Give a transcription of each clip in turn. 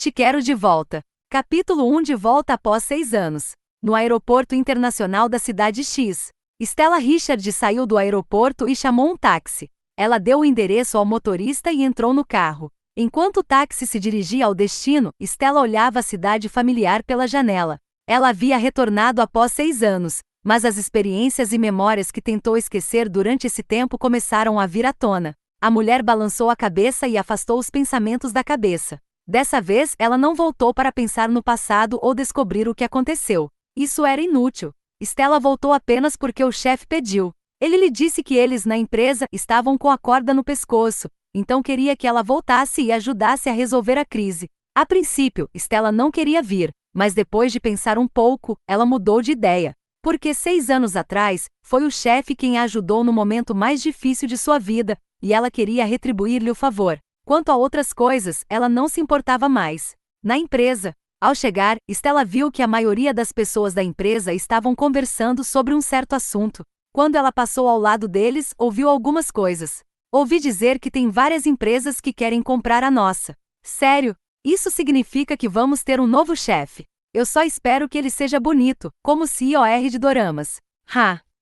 Te quero de volta. Capítulo 1. De volta após 6 anos. No aeroporto internacional da cidade X. Stella Richard saiu do aeroporto e chamou um táxi. Ela deu o endereço ao motorista e entrou no carro. Enquanto o táxi se dirigia ao destino, Stella olhava a cidade familiar pela janela. Ela havia retornado após 6 anos, mas as experiências e memórias que tentou esquecer durante esse tempo começaram a vir à tona. A mulher balançou a cabeça e afastou os pensamentos da cabeça. Dessa vez, ela não voltou para pensar no passado ou descobrir o que aconteceu. Isso era inútil. Stella voltou apenas porque o chefe pediu. Ele lhe disse que eles na empresa estavam com a corda no pescoço, então queria que ela voltasse e ajudasse a resolver a crise. A princípio, Stella não queria vir, mas depois de pensar um pouco, ela mudou de ideia. Porque 6 anos atrás, foi o chefe quem a ajudou no momento mais difícil de sua vida, e ela queria retribuir-lhe o favor. Quanto a outras coisas, ela não se importava mais. Na empresa, ao chegar, Stella viu que a maioria das pessoas da empresa estavam conversando sobre um certo assunto. Quando ela passou ao lado deles, ouviu algumas coisas. Ouvi dizer que tem várias empresas que querem comprar a nossa. Sério? Isso significa que vamos ter um novo chefe. Eu só espero que ele seja bonito, como CEO de doramas.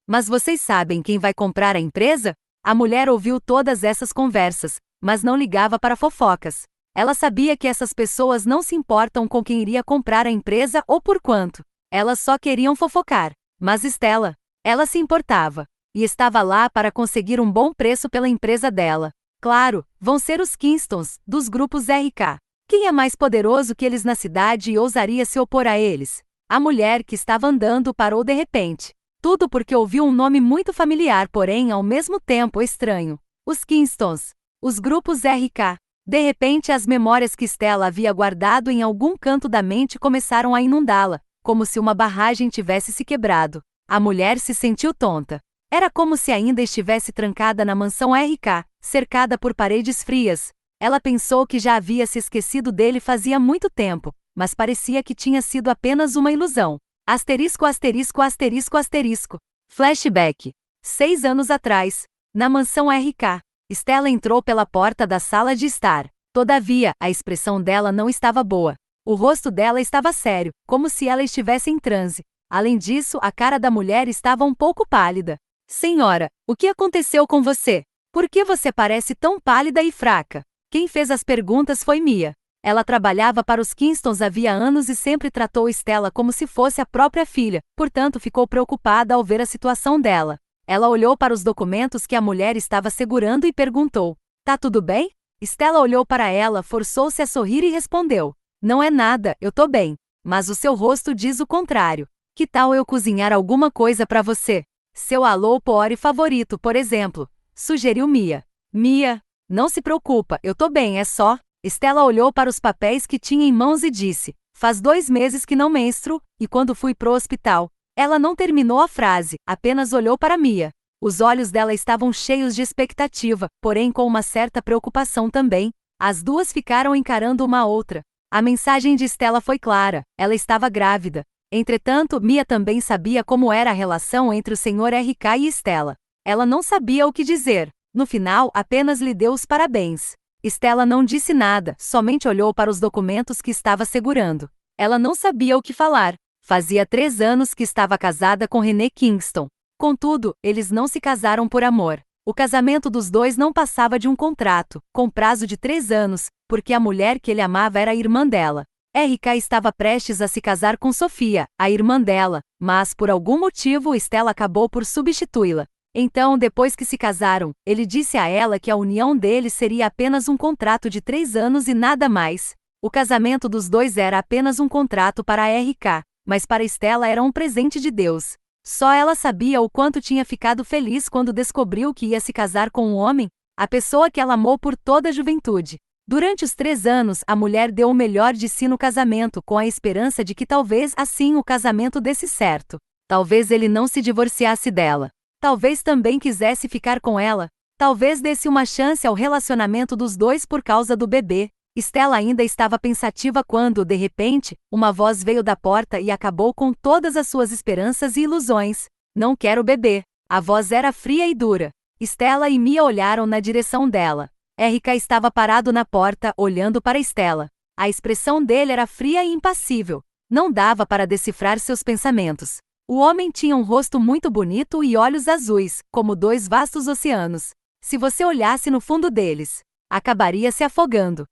Mas vocês sabem quem vai comprar a empresa? A mulher ouviu todas essas conversas, mas não ligava para fofocas. Ela sabia que essas pessoas não se importam com quem iria comprar a empresa ou por quanto. Elas só queriam fofocar. Mas Stella, ela se importava. E estava lá para conseguir um bom preço pela empresa dela. Claro, vão ser os Kingstons, dos grupos RK. Quem é mais poderoso que eles na cidade e ousaria se opor a eles? A mulher que estava andando parou de repente. Tudo porque ouviu um nome muito familiar, porém ao mesmo tempo estranho. Os Kingstons. Os grupos RK. De repente as memórias que Stella havia guardado em algum canto da mente começaram a inundá-la, como se uma barragem tivesse se quebrado. A mulher se sentiu tonta. Era como se ainda estivesse trancada na mansão RK, cercada por paredes frias. Ela pensou que já havia se esquecido dele fazia muito tempo, mas parecia que tinha sido apenas uma ilusão. Asterisco, asterisco, asterisco, asterisco. Flashback. 6 anos atrás, na mansão RK. Stella entrou pela porta da sala de estar. Todavia, a expressão dela não estava boa. O rosto dela estava sério, como se ela estivesse em transe. Além disso, a cara da mulher estava um pouco pálida. Senhora, o que aconteceu com você? Por que você parece tão pálida e fraca? Quem fez as perguntas foi Mia. Ela trabalhava para os Kingstons havia anos e sempre tratou Stella como se fosse a própria filha, portanto ficou preocupada ao ver a situação dela. Ela olhou para os documentos que a mulher estava segurando e perguntou: "Tá tudo bem?" Stella olhou para ela, forçou-se a sorrir e respondeu: "Não é nada, eu tô bem. Mas o seu rosto diz o contrário. Que tal eu cozinhar alguma coisa para você? Seu alô pobre favorito, por exemplo", sugeriu Mia. Mia, não se preocupa, eu tô bem, é só... Stella olhou para os papéis que tinha em mãos e disse: "Faz 2 meses que não menstruo, e quando fui pro hospital..." Ela não terminou a frase, apenas olhou para Mia. Os olhos dela estavam cheios de expectativa, porém com uma certa preocupação também. As duas ficaram encarando uma a outra. A mensagem de Stella foi clara: ela estava grávida. Entretanto, Mia também sabia como era a relação entre o Sr. RK e Stella. Ela não sabia o que dizer. No final, apenas lhe deu os parabéns. Stella não disse nada, somente olhou para os documentos que estava segurando. Ela não sabia o que falar. Fazia 3 anos que estava casada com René Kingston. Contudo, eles não se casaram por amor. O casamento dos dois não passava de um contrato, com prazo de 3 anos, porque a mulher que ele amava era a irmã dela. RK estava prestes a se casar com Sofia, a irmã dela, mas por algum motivo Stella acabou por substituí-la. Então, depois que se casaram, ele disse a ela que a união deles seria apenas um contrato de 3 anos e nada mais. O casamento dos dois era apenas um contrato para a RK, mas para Stella era um presente de Deus. Só ela sabia o quanto tinha ficado feliz quando descobriu que ia se casar com um homem, a pessoa que ela amou por toda a juventude. Durante os 3 anos, a mulher deu o melhor de si no casamento, com a esperança de que talvez assim o casamento desse certo. Talvez ele não se divorciasse dela. Talvez também quisesse ficar com ela. Talvez desse uma chance ao relacionamento dos dois por causa do bebê. Stella ainda estava pensativa quando, de repente, uma voz veio da porta e acabou com todas as suas esperanças e ilusões. "Não quero bebê." A voz era fria e dura. Stella e Mia olharam na direção dela. RK estava parado na porta, olhando para Stella. A expressão dele era fria e impassível. Não dava para decifrar seus pensamentos. O homem tinha um rosto muito bonito e olhos azuis, como dois vastos oceanos. Se você olhasse no fundo deles, acabaria se afogando.